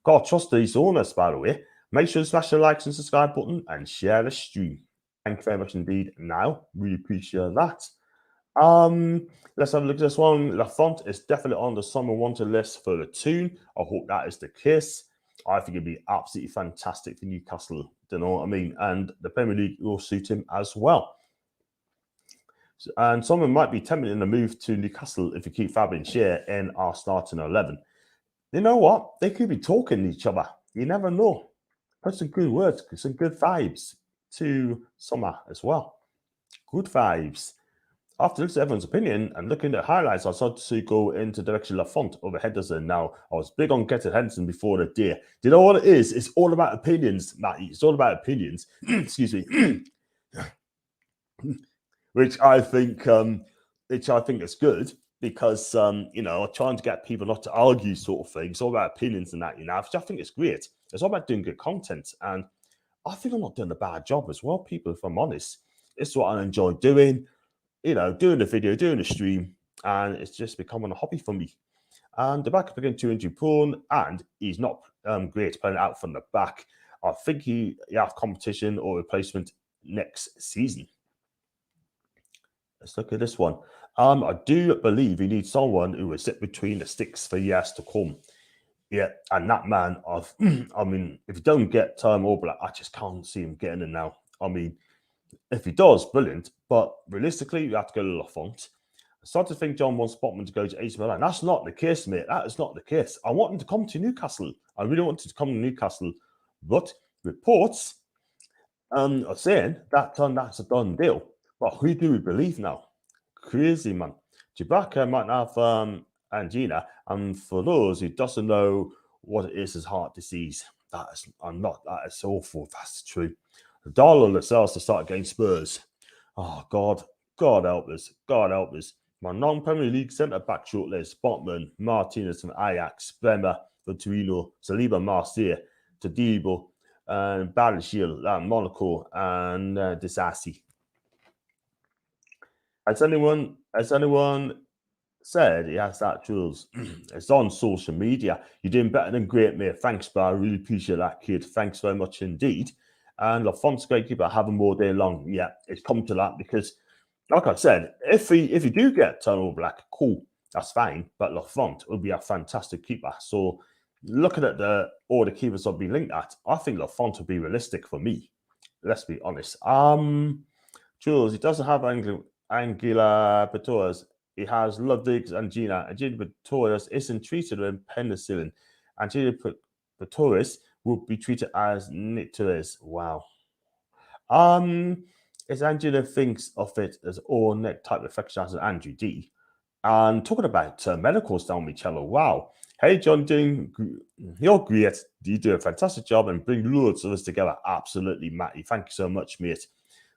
Gotta trust these owners, by the way. Make sure to smash the likes and subscribe button and share the stream. Thank you very much indeed. Now, really appreciate that. Let's have a look at this one. Lafont is definitely on the summer wanted list for the tune. I hope that is the case. I think it'd be absolutely fantastic for Newcastle. Do you know what I mean? And the Premier League will suit him as well. And someone might be tempted in a move to Newcastle if we keep Fabian Schär in our starting 11. You know what? They could be talking to each other. You never know. Put some good words, some good vibes to Summer as well. Good vibes. After looking at everyone's opinion and looking at highlights, I started to go into direction Lafont over Henderson. Now, I was big on getting Henderson before the day. Do you know what it is? It's all about opinions, Matty. It's all about opinions. Excuse me. which I think is good because trying to get people not to argue sort of thing. It's all about opinions and that, which I think is great. It's all about doing good content. And I think I'm not doing a bad job as well, people, if I'm honest. It's what I enjoy doing. Doing the video, doing the stream, and it's just becoming a hobby for me. And the back again 2-injury prone, and he's not great playing out from the back. I think he have competition or replacement next season. Let's look at this one. I do believe you need someone who will sit between the sticks for years to come. Yeah, and that man of, I mean, if you don't get Oblak, I just can't see him getting in now. I mean, if he does, brilliant. But realistically, you have to go to Lafont. I start to think John wants Botman to go to AC Milan. That's not the case, mate. That is not the case. I want him to come to Newcastle. I really want him to come to Newcastle. But reports are saying that that's a done deal. But who do we believe now? Crazy, man. Dubravka might have angina. And for those who doesn't know what it is heart disease, that is awful. That's true. Darlow Lascelles to start against Spurs. Oh, God help us. God help us. My non-Premier League centre-back shortlist: Botman, Martinez from Ajax, Bremer for Torino, Saliba Marseille, Todibo, and Balashil, Monaco, and Disasi. Has anyone said he has that, Jules? It's on social media. You're doing better than great, mate. Thanks, bro. I really appreciate that, kid. Thanks very much indeed. And Lafont's great keeper, have him all day long. Yeah, it's come to that because, like I said, if you do get Turner Black, cool, that's fine. But Lafont would be a fantastic keeper. So looking at all the keepers I've been linked at, I think Lafont would be realistic for me. Let's be honest. Jules, he doesn't have Anguilla Petores. He has Ludwig and Gina. Angela Petores isn't treated with penicillin. Angela Petores will be treated as Nicteres. Wow. As Angela thinks of it as all neck type infection as an Andrew D. And talking about medicals down Michello. Wow. Hey, John, you're great. You do a fantastic job and bring loads of us together. Absolutely, Matty. Thank you so much, mate.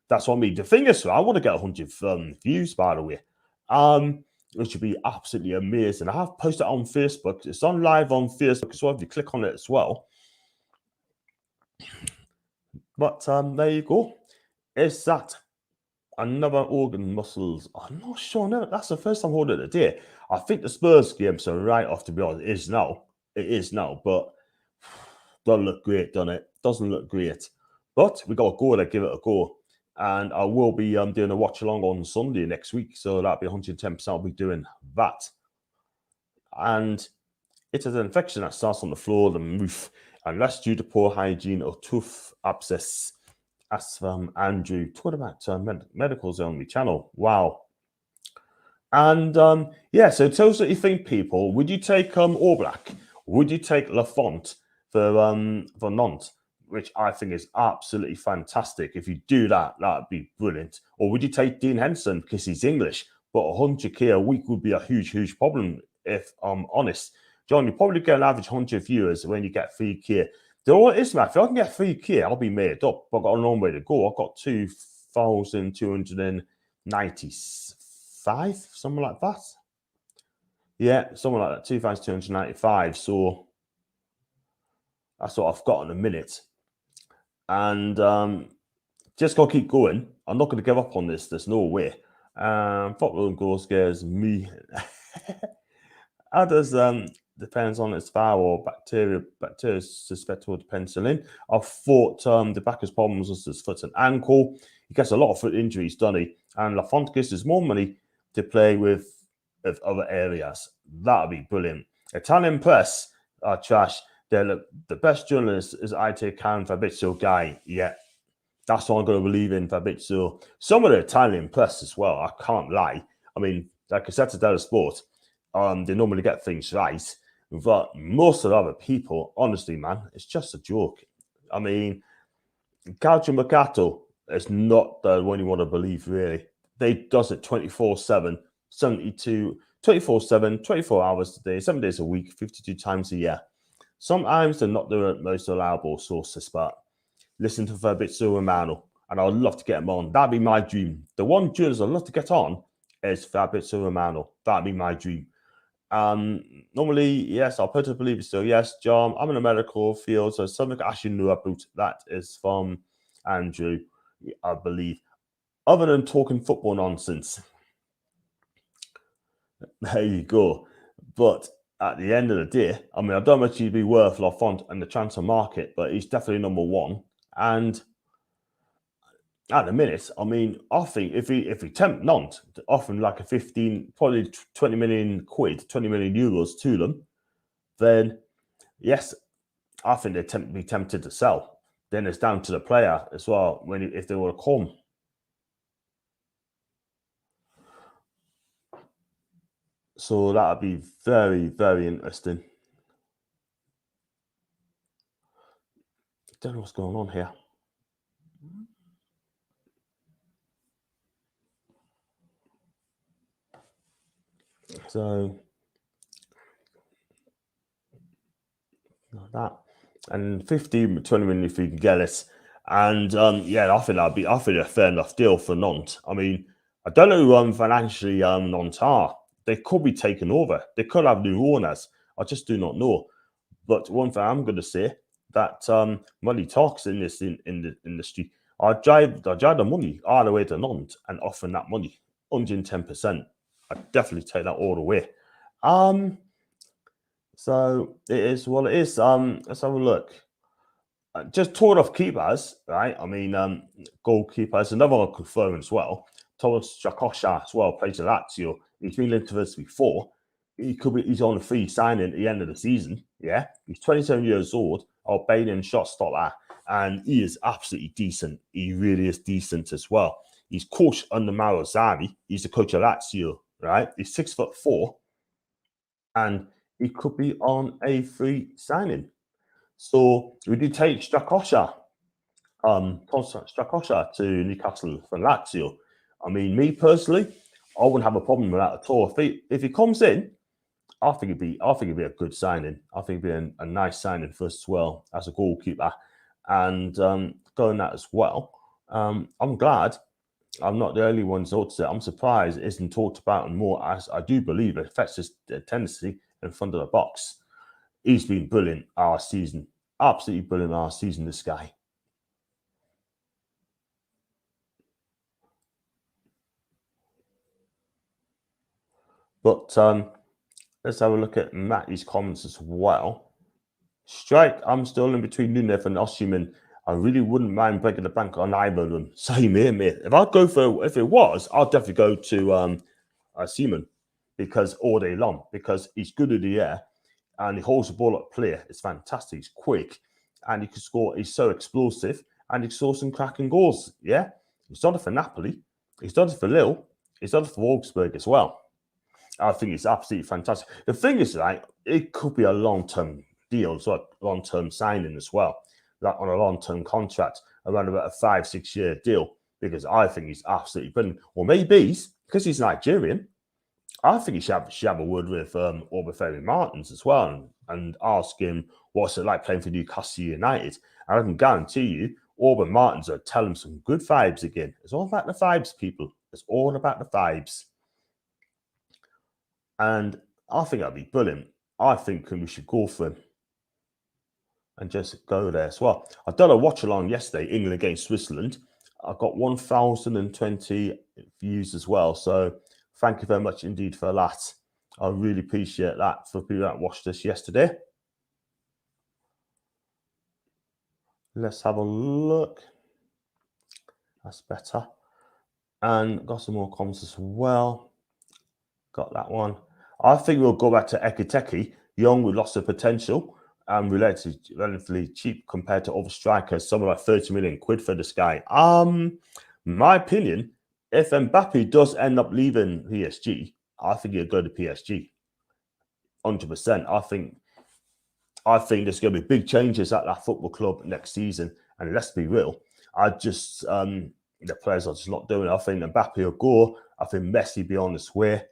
That's what I mean. The thing is, I want to get 100 views, by the way. Which would be absolutely amazing. I have posted it on Facebook. It's on live on Facebook as well. If you click on it as well. But there you go. Is that another organ muscles? I'm not sure. No, that's the first time I heard it today. I think the Spurs games are right off, to be honest. It is now, but doesn't look great, doesn't it? Doesn't look great. But we got to go there, give it a go. And I will be doing a watch along on Sunday next week. So that'll be 110%. I'll be doing that. And it is an infection that starts on the floor, the roof, and that's due to poor hygiene or tooth abscess. As from Andrew, talking about medicals on the channel. Wow. And yeah, so tell us what you think, people. Would you take Oblak? Would you take Lafont for Nantes, which I think is absolutely fantastic? If you do that, that'd be brilliant. Or would you take Dean Henderson because he's English? But 100k a week would be a huge problem, if I'm honest. John, you probably get an average 100 viewers when you get 3k. The what is, man, if I can get 3k, I'll be made up. But I've got a long way to go. I've got 2,295, something like that. Yeah, something like that, 2,295. So that's what I've got in a minute. And just got to keep going. I'm not going to give up on this. There's no way. Football and goal scares me. Others depends on its viral or bacteria susceptible to penicillin. I thought the backer's problems was his foot and ankle. He gets a lot of foot injuries, doesn't he? And Lafont gives us more money to play with other areas. That'd be brilliant. Italian press are trash. The best journalist is IT Karen Fabrizio Guy. Yeah, that's what I'm going to believe in, Fabrizio. Some of the Italian press as well, I can't lie. I mean, like I said to Della Sport, they normally get things right. But most of the other people, honestly, man, it's just a joke. I mean, Calcio Mercato is not the one you want to believe, really. They does it 24/7, 24/7, 24 hours a day, 7 days a week, 52 times a year. Sometimes they're not the most reliable sources, but listen to Fabrizio Romano, and I'd love to get him on. That'd be my dream. The one journalist I'd love to get on is Fabrizio Romano. That'd be my dream. Normally, yes, I'll put a believer still. Yes, John, I'm in a medical field, so something I should know about that is from Andrew, I believe. Other than talking football nonsense. There you go. But at the end of the day, I mean, I don't know much he'd be worth Lafont in the transfer market, but he's definitely number one. And at the minute, I mean, I think if we tempt Nantes to offer like a 15, probably 20 million quid, 20 million euros to them, then yes, I think they'd be tempted to sell. Then it's down to the player as well if they want to come. So that would be very, very interesting. Don't know what's going on here. So like that, and 15, 20 million if you can get it. And yeah, I think a fair enough deal for Nantes. I mean, I don't know who financially Nantes are. They could be taken over. They could have new owners. I just do not know. But one thing I'm going to say that money talks in this in the industry. I drive the money all the way to Nantes and offering that money. 110%. I'd definitely take that all the way. So it is what it is. Let's have a look. Just talking off keepers, right? I mean, goalkeepers, another one confirmed as well. Thomas Jakosha as well, plays at Lazio. He's been linked to us before. He's on a free signing at the end of the season. Yeah, he's 27 years old. Albanian shot stopper, and he is absolutely decent. He really is decent as well. He's coached under Mauro Sarri. He's the coach of Lazio, right? He's 6'4", and he could be on a free signing. So we do take Jakosha, Jakosha to Newcastle for Lazio. I mean, me personally, I wouldn't have a problem with that at all. If he comes in, I think it'd be a good signing. I think it'd be a nice signing for us as well as a goalkeeper, and going that as well. I'm glad I'm not the only one to notice it. I'm surprised it isn't talked about more, as I do believe it affects his tendency in front of the box. He's been brilliant our season. Absolutely brilliant our season, this guy. But let's have a look at Matty's comments as well. Strike, I'm still in between Nunev and Osimhen. I really wouldn't mind breaking the bank on either of them. Same here, mate. If it was, I'll definitely go to Osimhen because all day long, because he's good in the air and he holds the ball up play. It's fantastic. He's quick and he can score. He's so explosive and he can score some cracking goals. Yeah, he's done it for Napoli. He's done it for Lille. He's done it for Augsburg as well. I think it's absolutely fantastic. The thing is, like, it could be a long-term deal, so a long-term signing as well, like on a long-term contract, around about a 5-6 year deal, because I think he's absolutely brilliant. Or maybe because he's Nigerian, I think he should have a word with Obafemi Martins as well and ask him what's it like playing for Newcastle United. And I can guarantee you, Orban Martins will tell him some good vibes again. It's all about the vibes, people. It's all about the vibes. And I think that'd be brilliant. I think we should go for him and just go there as well. I've done a watch along yesterday, England against Switzerland. I got 1,020 views as well. So thank you very much indeed for that. I really appreciate that for people that watched this yesterday. Let's have a look. That's better. And got some more comments as well. Got that one. I think we'll go back to Ekiteke, young with lots of potential and relatively cheap compared to other strikers, something like 30 million quid for this guy. My opinion, if Mbappe does end up leaving PSG, I think he'll go to PSG. 100%. I think there's going to be big changes at that football club next season. And let's be real, the players are just not doing it. I think Mbappe will go. I think Messi will be on his way.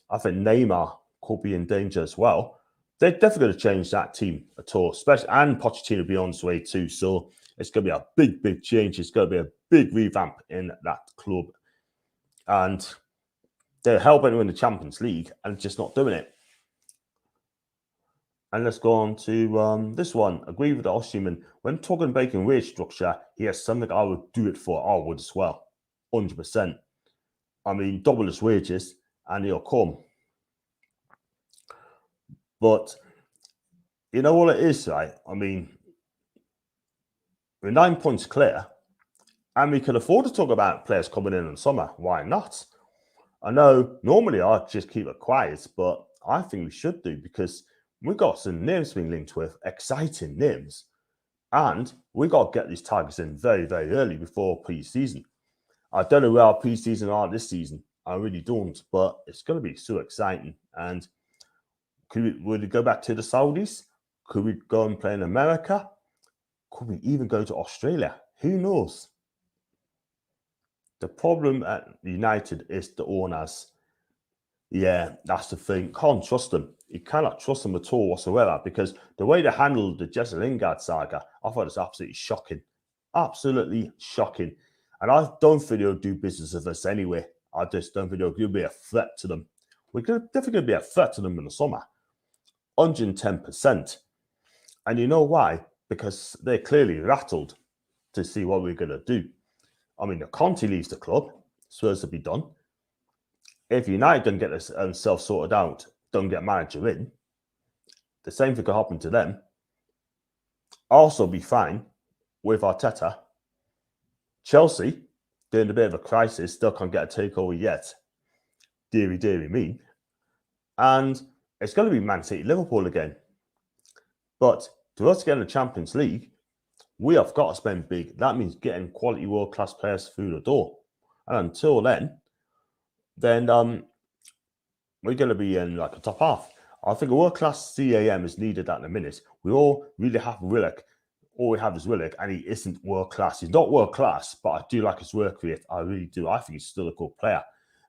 I think Neymar could be in danger as well. They're definitely going to change that team at all, especially, and Pochettino will be on his way too. So it's going to be a big, big change. It's going to be a big revamp in that club. And they're helping to win the Champions League and just not doing it. And let's go on to this one. Agree with Osimhen. When talking about wage structure, he has something I would do it for. I would as well. 100%. I mean, double his wages and he'll come. But you know what it is, right? I mean, we're 9 points clear and we can afford to talk about players coming in summer. Why not? I know normally I'd just keep it quiet, but I think we should do because we've got some names being linked with, exciting names. And we got to get these targets in very, very early before pre-season. I don't know where our pre-season are this season. I really don't, but it's going to be so exciting. And would we go back to the Saudis? Could we go and play in America? Could we even go to Australia? Who knows? The problem at United is the owners. Yeah, that's the thing. Can't trust them. You cannot trust them at all whatsoever because the way they handled the Jesse Lingard saga, I thought it was absolutely shocking. Absolutely shocking. And I don't think they'll do business with us anyway. I just don't think they'll be a threat to them. We're definitely going to be a threat to them in the summer. 110%. And you know why? Because they're clearly rattled to see what we're going to do. I mean, if Conte leaves the club, it's supposed to be done. If United don't get themselves sorted out, don't get manager in, the same thing could happen to them. Also be fine with Arteta. Chelsea, doing a bit of a crisis, still can't get a takeover yet. Deary me. And it's going to be Man City, Liverpool again. But to us get in the Champions League, we have got to spend big. That means getting quality world-class players through the door. And until then we're going to be in like a top half. I think a world-class CAM is needed at the minute. We all really have Willock. All we have is Willock, and he isn't world-class. He's not world-class, but I do like his work rate. I really do. I think he's still a good player.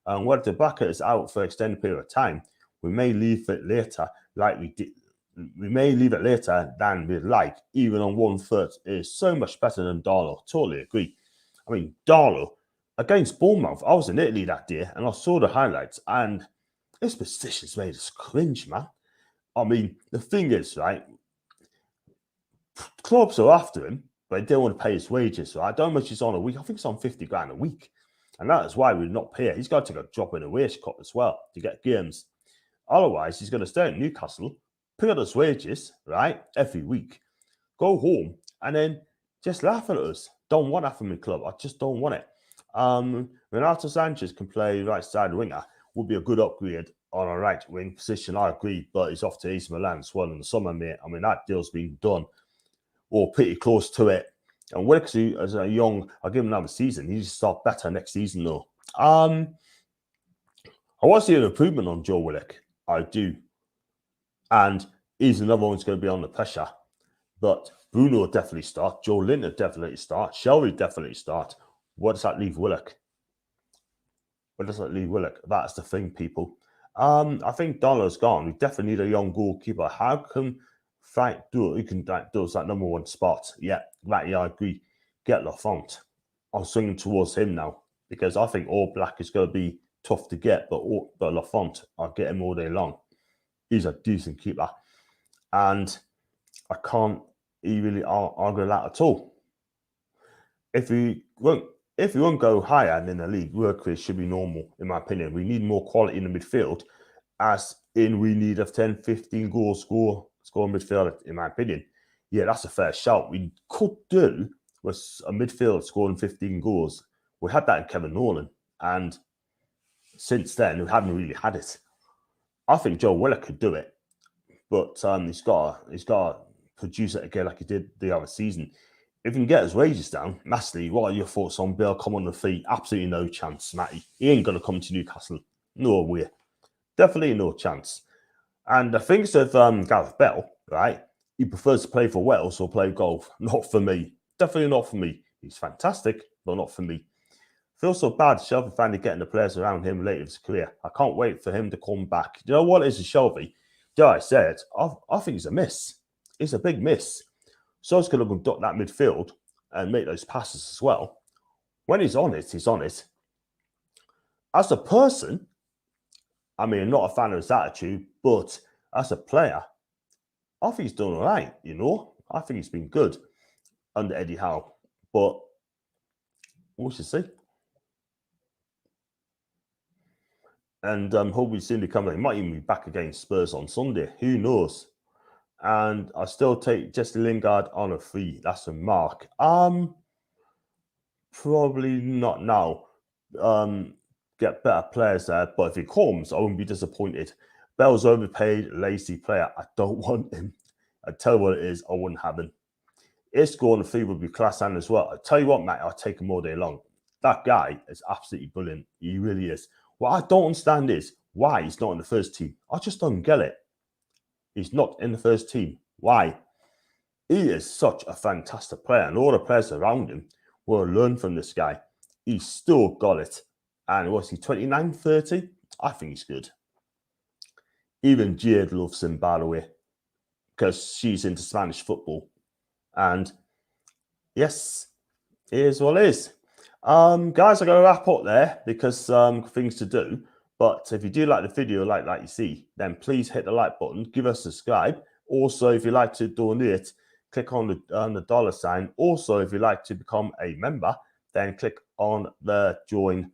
And when Dubravka is out for an extended period of time, we may leave it later like we did. We may leave it later than we'd like, even on 1 foot. Is so much better than Darlow. Totally agree. I mean, Darlow, against Bournemouth, I was in Italy that day, and I saw the highlights, and his positions made us cringe, man. I mean, the thing is, right, clubs are after him, but they don't want to pay his wages, right? I don't know how much he's on a week. I think it's on 50 grand a week. And that is why we're not paying. He's got to take a drop in the wage cut as well to get games. Otherwise, he's going to stay at Newcastle, pick up his wages, right, every week, go home, and then just laugh at us. Don't want that from the club. I just don't want it. Renato Sanchez can play right side winger. Would be a good upgrade on a right wing position. I agree, but he's off to AC Milan as well in the summer, mate. I mean, that deal's been done, or pretty close to it. And Wilkes, as a young, I'll give him another season. He needs to start better next season, though. I want to see an improvement on Joe Willock. I do. And he's another one who's going to be under pressure. But Bruno will definitely start. Joe Linton will definitely start. Shelby will definitely start. What does that leave Willock? Where does that leave Willock? That's the thing, people. I think Dollar's gone. We definitely need a young goalkeeper. How can Frank do it? He can do that number 1 spot. Yeah, right. Yeah, I agree. Get Lafont. I'm swinging towards him now because I think Oblak is going to be tough to get, but Lafont, I'll get him all day long. He's a decent keeper, and I can't really argue that at all. If we won't go higher in the league, work rate should be normal, in my opinion. We need more quality in the midfield, as in we need a 10, 15 goal score midfield, in my opinion. Yeah, that's a fair shout. We could do with a midfield scoring 15 goals. We had that in Kevin Nolan, and since then, we haven't really had it. I think Joe Willock could do it, but he's got to produce it again like he did the other season. If he can get his wages down, massively, what are your thoughts on Bill come on the feet? Absolutely no chance, Matty. He ain't going to come to Newcastle. No way. Definitely no chance. And the things with Gareth Bell, right? He prefers to play for Wales or play golf. Not for me. Definitely not for me. He's fantastic, but not for me. Feels so bad Shelby finally getting the players around him later in his career. I can't wait for him to come back. You know what it is with Shelby? Yeah, I said, I think it's a miss. It's a big miss. So he's going to conduct that midfield and make those passes as well. When he's on it, he's on it. As a person, I mean, I'm not a fan of his attitude, but as a player, I think he's done all right, you know. I think he's been good under Eddie Howe. But we should see. And hopefully soon to come. He might even be back against Spurs on Sunday. Who knows? And I still take Jesse Lingard on a free. That's a mark. Probably not now. Get better players there. But if he comes, I wouldn't be disappointed. Bell's overpaid, lazy player. I don't want him. I tell you what it is, I wouldn't have him. Isco on the free would be class and as well. I tell you what, Matt, I'll take him all day long. That guy is absolutely brilliant. He really is. What I don't understand is why he's not in the first team. I just don't get it. He's not in the first team. Why? He is such a fantastic player, and all the players around him will learn from this guy. He's still got it. And was he 29, 30? I think he's good. Even Jade loves him, by the way, because she's into Spanish football. And yes, it is what it is. Guys, I'm going to wrap up there because things to do. But if you do like the video, like you see, then please hit the like button, give us a subscribe. Also, if you'd like to donate, click on the dollar sign. Also, if you'd like to become a member, then click on the join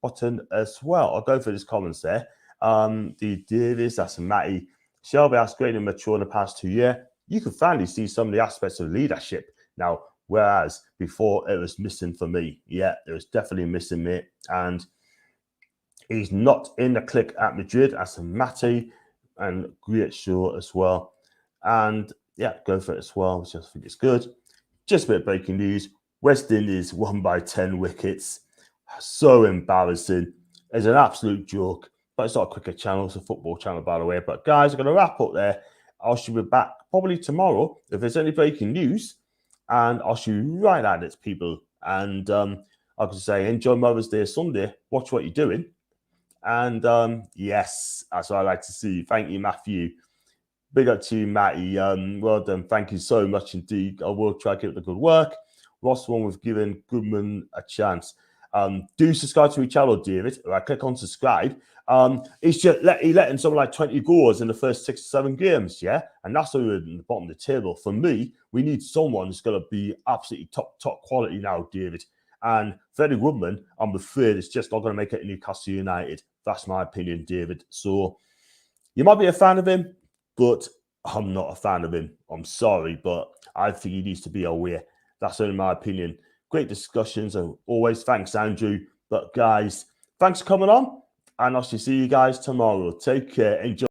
button as well. I'll go for this comments there. The Davis, that's Matty. Shelby has greatly matured in the past 2 years. You can finally see some of the aspects of leadership now, whereas before it was missing for me. Yeah, it was definitely missing me. And he's not in the click at Madrid. That's Matty and great show as well. And yeah, go for it as well, which I think is good. Just a bit of breaking news. West Indies won by 10 wickets. So embarrassing. It's an absolute joke. But it's not a cricket channel, it's a football channel, by the way. But guys, I'm going to wrap up there. I should be back probably tomorrow if there's any breaking news. And I'll shoot right at it, people. And I could say, enjoy Mother's Day Sunday. Watch what you're doing. And yes, that's what I like to see. Thank you, Matthew. Big up to you, Matty. Well done. Thank you so much indeed. I will try to keep up the good work. Ross one with giving Goodman a chance. Do subscribe to each channel, David. Right, click on subscribe. He's just letting something like 20 goals in the first 6 or 7 games, yeah? And that's who we're in the bottom of the table. For me, we need someone who's going to be absolutely top quality now, David. And Freddie Woodman, I'm afraid, is just not going to make it in Newcastle United. That's my opinion, David. So you might be a fan of him, but I'm not a fan of him. I'm sorry, but I think he needs to be aware. That's only my opinion. Great discussions, and always thanks, Andrew. But guys, thanks for coming on, and I shall see you guys tomorrow. Take care. Enjoy.